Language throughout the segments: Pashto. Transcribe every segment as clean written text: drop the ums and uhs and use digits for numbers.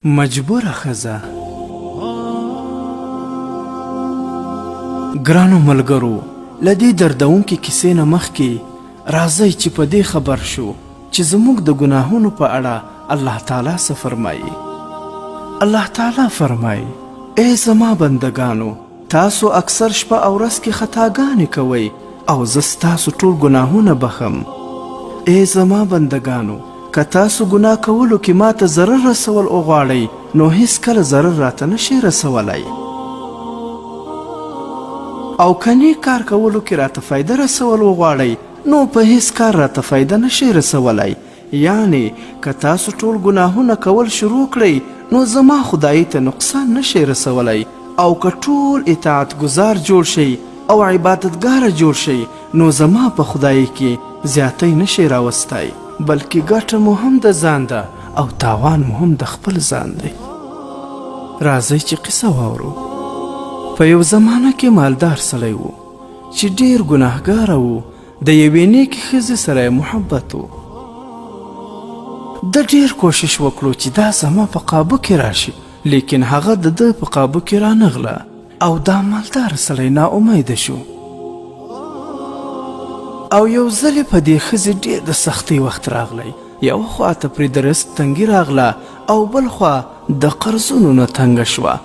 مجبوره ښځه. ګرانو ملګرو، له دې دردونکې کیسې نه مخکې راځئ چې په دې خبر شو چې زموږ د ګناهونو په اړه الله تعالی څه فرمایي. الله تعالی فرمایي: ای زما بندگانو، تاسو اکثر شپه او ورځ کې خطاګانې کوئ او زه ستاسو ټول ګناهونه بخم. ای زما بندگانو، که تاسو ګناه کولو کې ماته ضرر رسول وغواړئ نو هیڅکله ضرر راته نشئ رسولی، او که نیک کار کولو کې راته فایده رسول وغواړئ نو په هیڅ کار راته فایده نشئ رسولی. یعنی که تاسو ټول ګناهونه کول شروع کړئ نو زما خدایي ته نقصان نشئ رسولی، او که ټول اطاعت گزار جوړ شئ او عبادتګاره جوړ شئ نو زما په خدایي کې زیاتی نشئ راوستی، بلکې ګټه مو هم د ځان ده او تاوان مو هم د خپل ځان دی. راځئ چې قصه واورو. په یو زمانه کې مالدار سړی و چې ډیر ګناهګاره و. د یوې نیکې ښځې سره محبت و. د ډیر کوشش وکړو چې دا زما په قابو کې راشي، لیکن هغه د ده په قابو کې رانغله او دا مالدار سړی ناامیده شو. او یو ځلې په دې ښځې ډېر د سختۍ وخت راغلی. یوه خوا ته پرې د رزق تنګي راغله او بل خوا د قرضونو نه تنګه شوه.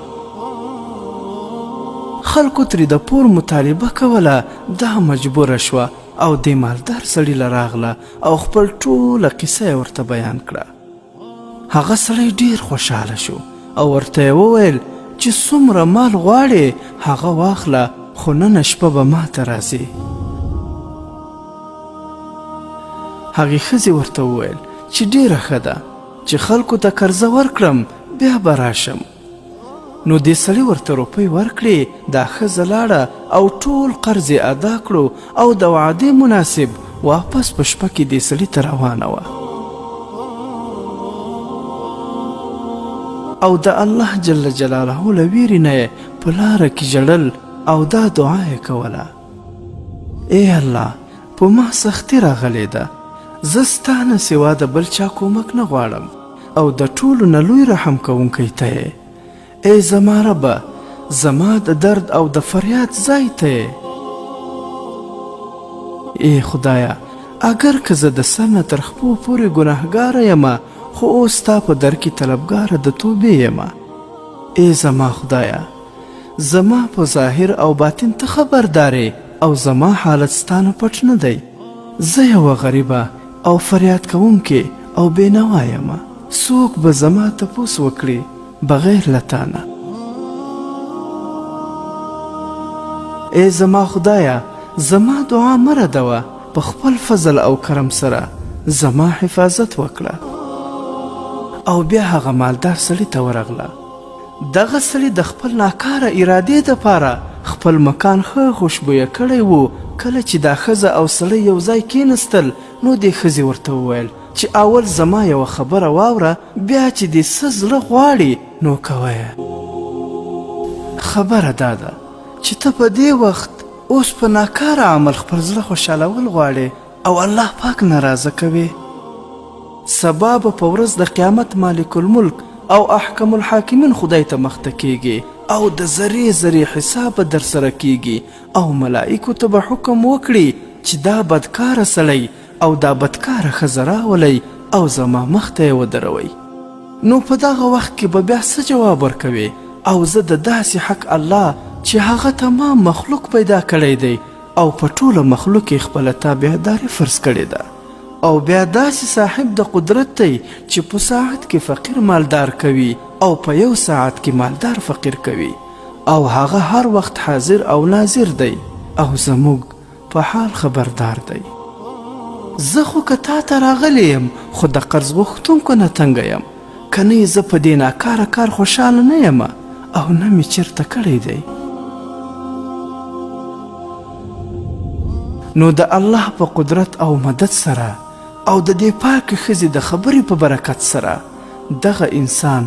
خلکو ترې د پور مطالبه کوله، دا مجبوره شوه او دې مالدار سړي له راغله او خپل ټوله قصه یې ورته بیان کړه. هغه سړی ډېر خوشحاله شو او ورته یې وویل چې څومره مال غواړې هغه واخله، خو نن شپه به ما ته راځې. هغې ښځې ورته وویل چې ډېره ښه ده چې خلکو ته قرضه ورکړم، بیا به راشم. نو دې سړي ورته روپۍ ورکړې. دا ښځه لاړه او ټول قرض یې ادا کړو او د وعدې مناسب واپس په شپه کې دې سړي ته روانه وه. او د الله جل جلاله له ویرې نه یې په لاره کې ژړل او دا دعا یې کوله: ای الله، په ما سختي راغلې ده، زه ستا نه سوا د بل چا کومک نه غواړم او د ټولو نه لوی رحم کوونکی ته یې. ای زما ربه، زما د درد او د فریاد ځای ته یې. ای خدایه، اگر که زه د سر نه تر خپو پورې ګناهګاره یمه، خو اوس ستا په در کې طلبګاره د توبې یمه. ای زما خدایه، زما په ظاهر او باطن ته خبردارې او زما حالت ستا نه پټ نه دی. زه یوه غریبه او فریاد کوونکې او بېنوا یمه. څوک به زما تپوس وکړي بغیر له تانه. ای زما خدایه، زما دعا مه ردوه، په خپل فضل او کرم سره زما حفاظت وکړه. او بیا هغه مالدار سړي ته ورغله. دغه سړي د خپل ناکاره ارادې دپاره خپل مکان ښه خوشبویه کړی و. کله چې دا ښځه او سړی یو ځای کېنستل نو دې ښځې ورته وویل چې اول زما یوه خبره واوره، بیا چې دې څه زړه غواړي نو کوه. خبره دا ده چې ته په دې وخت اوس په ناکاره عمل خپل زړه خوشحالول غواړې او الله پاک ناراضه کوې. سبا به په ورځ د قیامت مالک الملک او احکم الحاکمین خدای ته مخته کیږي او د ذرې ذرې حساب به در سره کیږي او ملائکو ته به حکم وکړي چې دا بدکاره سړی او دا بدکاره ښځه راولئ او زما مخ ته یې ودروئ. نو په دغه وخت کې به بیا څه جواب ورکوې؟ او زه د داسې حق الله چې هغه تمام مخلوق پیدا کړی دی او په ټوله مخلوق یې خپله تابعداري فرض کړې ده، او بیا داسې صاحب د قدرت دی چې په ساعت کې فقیر مالدار کوي او په یو ساعت کې مالدار فقیر کوي، او هغه هر وخت حاضر او ناظر دی او زموږ په حال خبردار دی. زه خو که تا ته راغلی یم خو د قرض غوښتونکو نه تنګه یم، که نه زه په دې ناکاره کار خوشحاله نه یم او نه مې چېرته کړی دی. نو د الله په قدرت او مدد سره او د دې پاکې ښځې د خبرې په برکت سره دغه انسان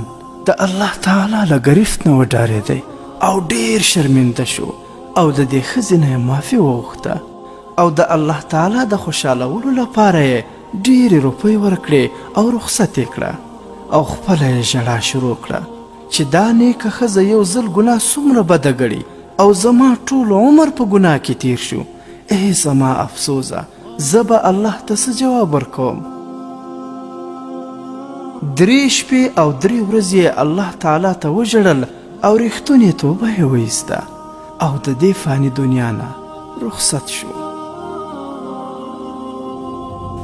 د الله تعالی له ګرفت نه وډارېدی او ډېر شرمنده شو او د دې ښځې نه یې معافي وغوښته او د الله تعالی د خوشحالولو لپاره یې ډېرې روپۍ ورکړې او رخصت یې کړه. او خپله یې ژړا شروع کړه چې دا نیکه ښځه یو ځل ګناه څومره بده ګڼي او زما ټول عمر په ګناه کې تیر شو. ای زما افسوسه، زه به الله ته څه جواب ورکوم؟ 3 شپې او 3 ورځې الله تعالی ته وژړل او ریښتونې توبه یې وایسته او د دې فاني دنیا نه رخصت شو.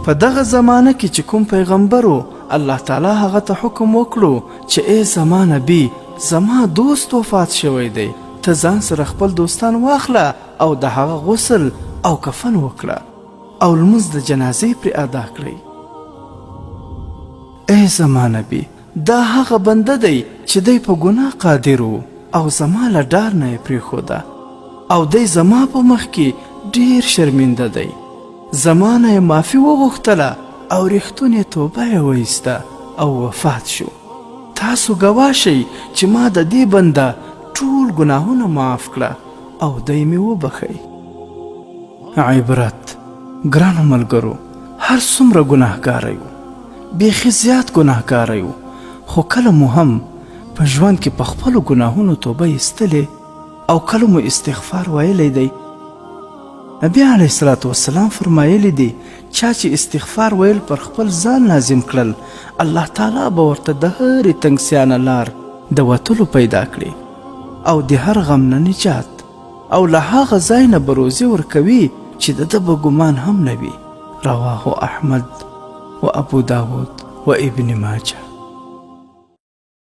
په دغه زمانه کې چې کوم پیغمبر و، الله تعالی هغه ته حکم وکړو چې ای زما نبی، زما دوست وفات شوی دی، ته ځان سره خپل دوستان واخله او د هغه غسل او کفن وکړه او لمونځ د جنازې پرې ادا کړئ. ای زما نبی، دا هغه بنده دی چې دی په ګناه قادر و او زما له ډار نه یې پرېښوده او دی زما په مخ کې ډېر شرمنده دی. زما نه یې معافي وغوښتله او ریښتونې توبه یې وایسته او وفات شو. تاسو ګواه شئ چې ما د دې بنده ټول ګناهونه معاف کړه او دی مې وبخئ. عبرت: ګرانو ملګرو، هر څومره ګناهګاره یو، بیخي زیات ګناهګاره یو، خو کله مو هم په ژوند کې په خپلو ګناهونو توبه ایستلې او کله مو استغفار ویلی دی. نبی علیه الصلاة والسلام فرمایلی دی چا چې استغفار ویل پر خپل ځان لازم کړل، الله تعالی به ورته د هرې تنګسیانه لار د وتلو پیدا کړي او د هر غم نه نجات او له هغه ځای نه به روزي ورکوي چې د ده به ګمان هم نه وي. رواه احمد و ابو داود و ابن ماجه.